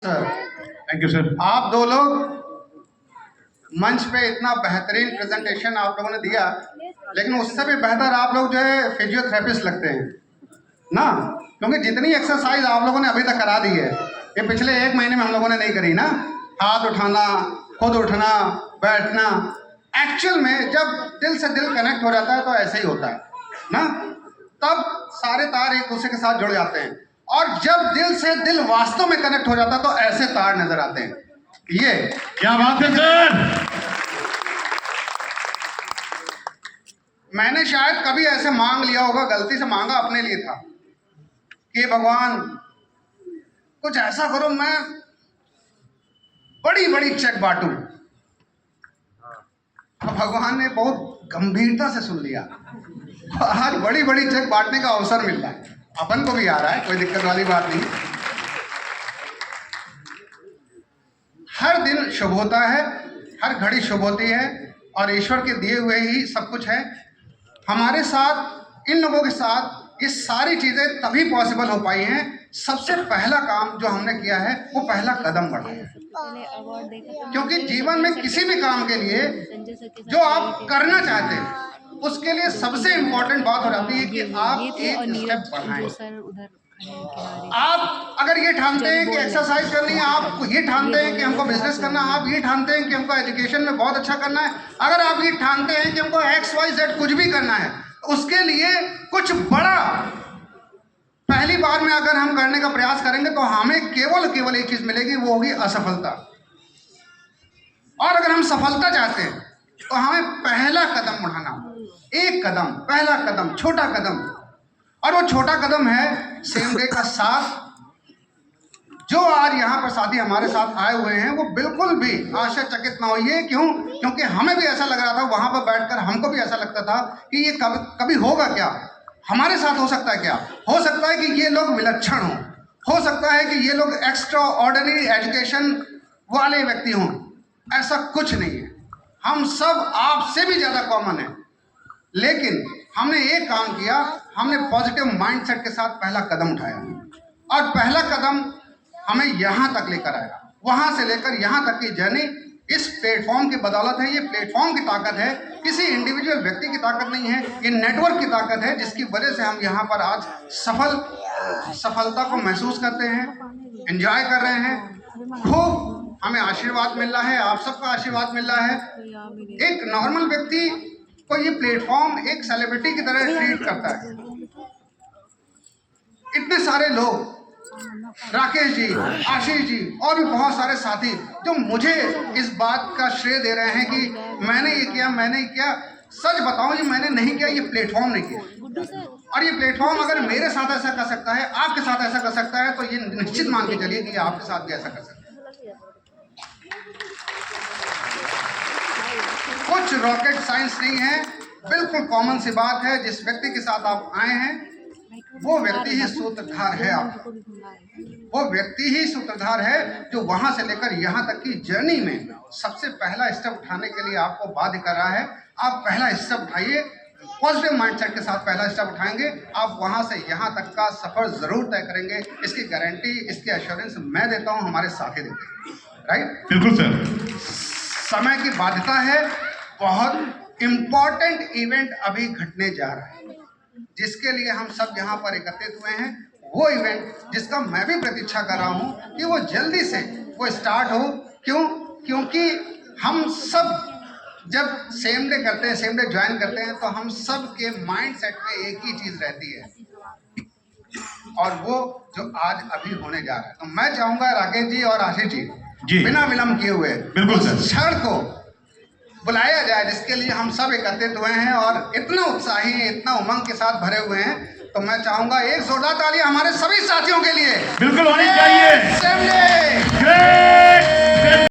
Sir thank you sir. आप दो लोग मंच पे इतना बेहतरीन प्रेजेंटेशन आप लोगों ने दिया, लेकिन उससे भी बेहतर आप लोग जो है फिजियोथेरेपिस्ट लगते हैं ना, क्योंकि जितनी एक्सरसाइज आप लोगों ने अभी तक करा दी है ये पिछले 1 महीने में हम लोगों ने नहीं करी ना। हाथ उठाना, खुद उठना, बैठना, एक्चुअल में जब दिल से दिल कनेक्ट हो जाता है तो ऐसे ही होता है ना, तब सारे तार एक दूसरे के साथ जुड़ जाते हैं। और जब दिल से दिल वास्तव में कनेक्ट हो जाता है तो ऐसे तार नजर आते हैं। ये क्या बात है सर। मैंने शायद कभी ऐसे मांग लिया होगा, गलती से मांगा अपने लिए था कि भगवान कुछ ऐसा करो मैं बड़ी बड़ी चेक बांटूं। तो भगवान ने बहुत गंभीरता से सुन लिया। आज बड़ी बड़ी चेक बांटने का अवसर मिल रहा है, अपन को भी आ रहा है, कोई दिक्कत वाली बात नहीं। हर दिन शुभ होता है, हर घड़ी शुभ होती है और ईश्वर के दिए हुए ही सब कुछ है। हमारे साथ, इन लोगों के साथ ये सारी चीजें तभी पॉसिबल हो पाई हैं। सबसे पहला काम जो हमने किया है वो पहला कदम बढ़ाया, क्योंकि जीवन में किसी भी काम के लिए जो आप करना चाहते हैं उसके लिए सबसे इम्पोर्टेंट बात हो जाती है कि आप एक स्टेप बढ़ाएं। आप अगर ये ठानते हैं कि एक्सरसाइज करनी है, आप ये ठानते हैं कि हमको बिजनेस करना है, आप ये ठानते हैं कि हमको एजुकेशन में बहुत अच्छा करना है, अगर आप ये ठानते हैं कि हमको XYZ कुछ भी करना है, उसके लिए कुछ बड़ा पहली बार में अगर हम करने का प्रयास करेंगे तो हमें केवल एक चीज मिलेगी, वो होगी असफलता। और अगर हम सफलता चाहते हैं तो हमें पहला कदम उठाना, एक कदम, पहला कदम, छोटा कदम। और वो छोटा कदम है सेम डे का साथ। जो आज यहाँ पर साथी हमारे साथ आए हुए हैं वो बिल्कुल भी आश्चर्यचकित ना होइए। क्योंकि हमें भी ऐसा लग रहा था, वहां पर बैठकर हमको भी ऐसा लगता था कि ये कभी होगा क्या, हमारे साथ हो सकता है क्या, हो सकता है कि ये लोग विलक्षण हो सकता है कि ये लोग एक्स्ट्रा ऑर्डिनरी एजुकेशन वाले व्यक्ति हों। ऐसा कुछ नहीं है, हम सब आपसे भी ज्यादा कॉमन है। लेकिन हमने एक काम किया, हमने पॉजिटिव माइंडसेट के साथ पहला कदम उठाया और पहला कदम हमें यहाँ तक लेकर आया। वहां से लेकर यहाँ तक की जर्नी इस प्लेटफॉर्म की बदौलत है। ये प्लेटफॉर्म की ताकत है, किसी इंडिविजुअल व्यक्ति की ताकत नहीं है, ये नेटवर्क की ताकत है, जिसकी वजह से हम यहाँ पर आज सफलता को महसूस करते हैं, एंजॉय कर रहे हैं। खूब हमें आशीर्वाद मिल रहा है, आप सबका आशीर्वाद मिल रहा है। एक नॉर्मल व्यक्ति को ये प्लेटफॉर्म एक सेलिब्रिटी की तरह ट्रीट करता है। इतने सारे लोग, राकेश जी, आशीष जी और भी बहुत सारे साथी जो मुझे इस बात का श्रेय दे रहे हैं कि मैंने ये किया, मैंने किया। सच बताऊं, ये मैंने नहीं किया, ये प्लेटफॉर्म ने किया। और ये प्लेटफॉर्म अगर मेरे साथ ऐसा कर सकता है, आपके साथ ऐसा कर सकता है, तो ये निश्चित मान के चलिए कि आपके साथ भी ऐसा कर सकता है। कुछ रॉकेट साइंस नहीं है, बिल्कुल कॉमन सी बात है। जिस व्यक्ति के साथ आप आए हैं वो व्यक्ति ही सूत्रधार है, आपका वो व्यक्ति ही सूत्रधार है जो वहां से लेकर यहाँ तक की जर्नी में सबसे पहला स्टेप उठाने के लिए आपको बाध्य कर रहा है। आप पहला स्टेप उठाइए, पॉजिटिव माइंडसेट के साथ पहला स्टेप उठाएंगे, आप वहां से यहाँ तक का सफर जरूर तय करेंगे। इसकी गारंटी, इसकी एश्योरेंस मैं देता हूँ, हमारे साथी देते हैं। राइट, बिल्कुल सर। समय की बाध्यता है, बहुत इंपॉर्टेंट इवेंट अभी घटने जा रहा है जिसके लिए हम सब यहाँ पर एकत्रित हुए हैं। वो इवेंट जिसका मैं भी प्रतीक्षा कर रहा हूँ कि वो जल्दी से वो स्टार्ट हो। क्योंकि हम सब जब सेम डे करते हैं, सेम डे ज्वाइन करते हैं, तो हम सब के माइंड सेट में एक ही चीज रहती है और वो जो आज अभी होने जा रहा है। तो मैं चाहूंगा राकेश जी और आशीष जी बिना विलंब किए हुए बिल्कुल सर क्षण को बुलाया जाए जिसके लिए हम सब एकत्रित हुए हैं और इतना उत्साही, इतना उमंग के साथ भरे हुए हैं। तो मैं चाहूंगा एक जोरदार ताली हमारे सभी साथियों के लिए बिल्कुल होनी चाहिए।